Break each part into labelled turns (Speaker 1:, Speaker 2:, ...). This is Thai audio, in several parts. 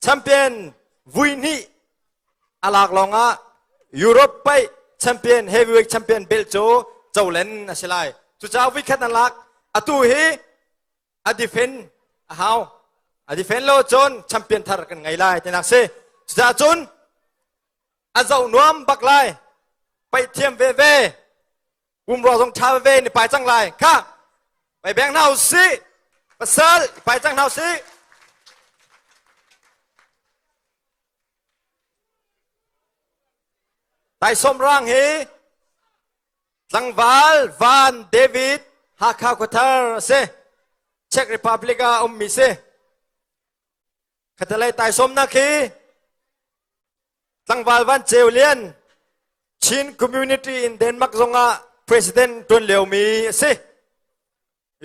Speaker 1: แชมเปี้ยนวินีอาลากลองอ่ะยุโรปไปแชมเปี้ยนเฮฟวีเวทแชมเปี้ยนเบลโจเจ้าเล่นนะสิไลสุดท้ายวิกนันลักอตูฮีอดีเฟนฮาวอดีเฟนโลจนแชมเปี้ยนทาร์กันไงไล่แต่นักเสียสุดท้ายจนอาเจ้านวมบักไลไปเทียมเวอุ้มรอตรงท้าเวนี่ไปจังไรค่ะไปแบงค์เนาสิปัสสาวะไปจังเนาสิไต่สมร่างเฮสังวาลวานเดวิดฮักฮากทาร์เซเช็กริพับลิกามิเซขัดเลยไต่สมนักฮีสังวาลวานเจวเลียนชินคอมมูนิตี้อินเดนมาร์กซงอาPresiden tuan leo mi si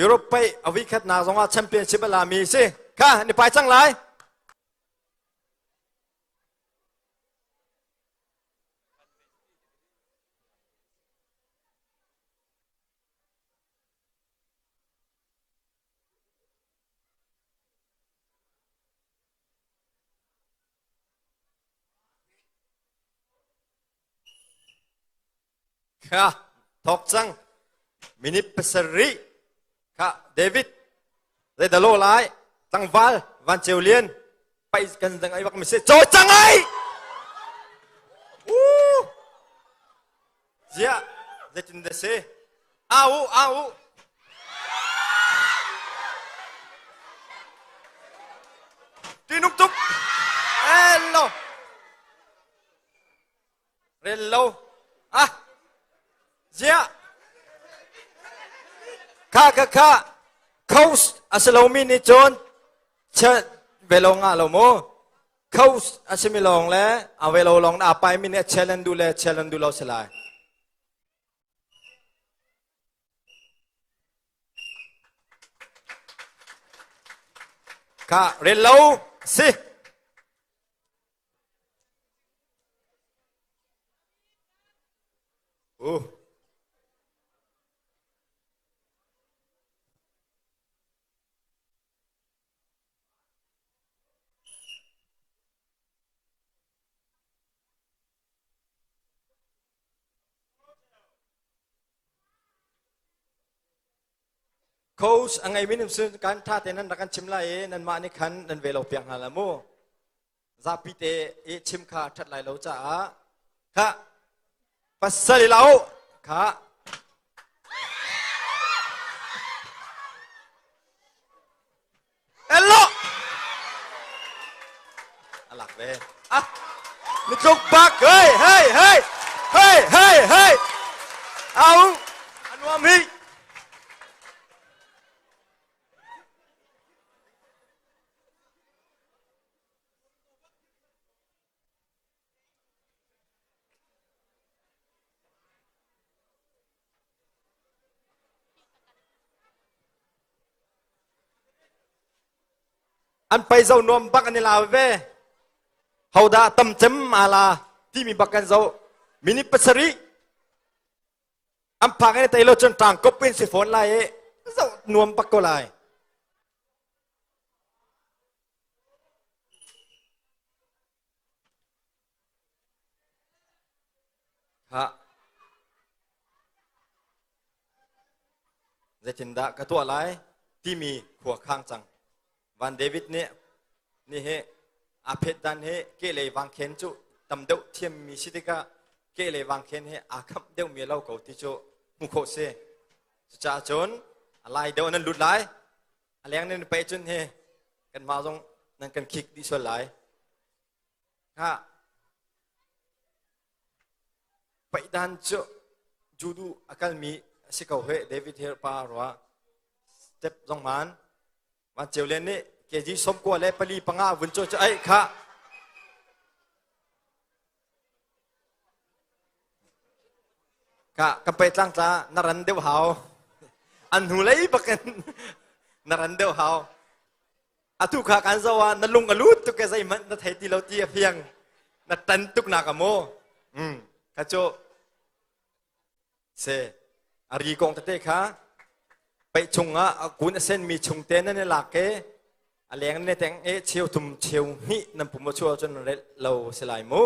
Speaker 1: Europeไปอวิคัดนาสงอาแชมเปี้ยนชิพลามีสิค่ะนี่ไปจังไรค่ะทอกจังมินิเปสรีค่ะเดวิดเรดาโลไลตังวาลวันเจวเลียนไปกันจังไงวะมิเซโจจังไงเจ้าเด็ดจินเดเซอ้าวตีนุกตุกเรลโลอ่ะเจ้าข้าเขาอาศัยเรามีนิจนเชเวลงอ่ะเราโมเขาอาศัยมีลองแล้วเอาเวลาลองอาไปมีเนี่ยเชลันดูเราสลายข้าเรียนเราสิโอ้โค้ชอังไงมินิมสุนการท่าเต้นนั้นรักกันชิมไล่นั่นมาในขันนั่นเวลาเปียงหาละโมซาปิเตชิมขาทัดไล่เราจ้าค่ะปัสสาวะเราค่ะเอลโลหลักเลยอ่ะนี่จุกบักเฮ้ยเอาอันว่ามีอันไปเจ้านวมบักอันนี้ลาเวเฮาดาตั้มเจมอาลาที่มีบักกันเจ้ามินิปัสรีอันพังอันนี้แต่เราจนต่างก็เป็นสิฝนไล่เจ้านวมบักก็ไล่ฮะเจจินดากระตัวไล่ที่มีหัวข้างจังวันเดวิดเนี่ยนี่เฮอาเพดดันเฮเกเลวังเคนจุตำเดวเทียมมีสิทธิกะเกเลวังเคนเฮอาคับเดวมีเล่าเก่าที่จุมุขโคเซจ่าจนอะไรเดวนั้นหลุดไหลอะไรอย่างนั้นไปจนเฮกันมาตรงนั้นกันคิกดิส่วนไหลฮะไปดันจุจูดูอาการมีสิเขาเฮเดวิดเฮปารัวสเต็ปตรงมันวันเจ้าเล่นนี่เกจิสมกว่าเลยปลีปังอาวุนโจจะไอ้ค่ะกันไปตั้งจ้านรันเดียวหาวอันหูเลยปักกันนรันเดียวหาวอาทุกขากันสวานลุงกลุดตุกแกใจมันนัดเหตุเราเตียเพียงนัดตันตุกนากโมข้าโจเซอารีกงตะเตะค่ะไปชงอ่ะกุนเส้นมีชงเต้นนั่นหลักเก อะไรอย่างนี้แต่งเชียวทุ่มเชียวหินำผมมาช่วยจนเราสลายมู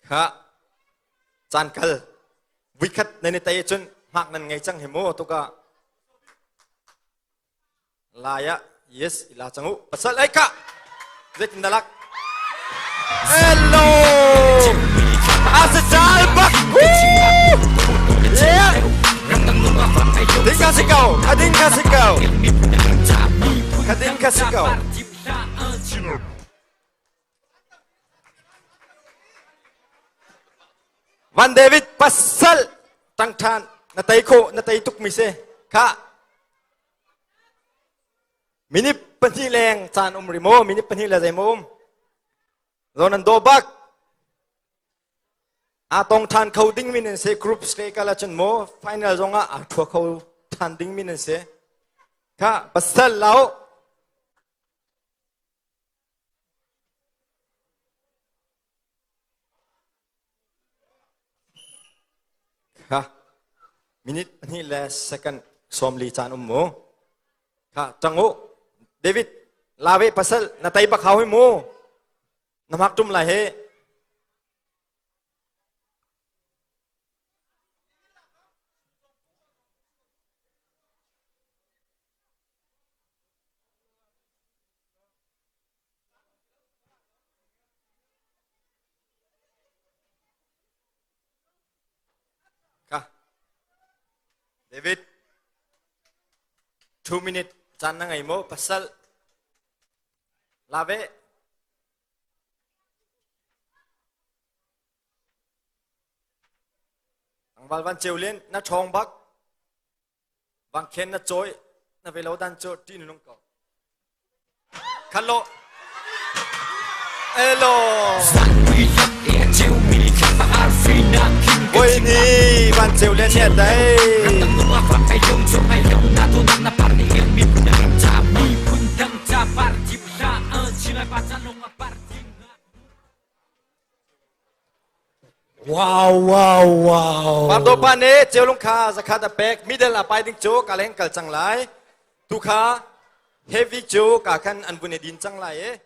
Speaker 1: ค่ะจานกัลวิคัตในเตยจนหากนั้นไงจังเหมูตุกะลายะ yes ลาจังหูปัสสาวะกะเด็กนั่นลัก hello อาสจาลบักKadin kasih kadin kasih kadin kasih Van David pasal tangtan natai ko natai tuk mise ka mini penileng chan umrimo mini penileng zaimum zonan dobak atong than coding minen se group stay kala chen mo final zonga athwa kho than ding minen se ka pasal lao ka minute ni la second somli chan mo ka chango David lawe pasal natai ba khaw mo namak tum la he David 2 minutes chan na ngai mo pasal lave ang balwan cheulen na thong bak wang khen na choi na velo dan cho tin nong ko khalo hello Ôi ni ban chiều lên nhẹ đây
Speaker 2: Wow
Speaker 1: Ban do ban ne chiều lung kha zakha da pek middle a pai ding cho ka leng kal chang lai tu kha heavy cho ka khan an bune din chang lai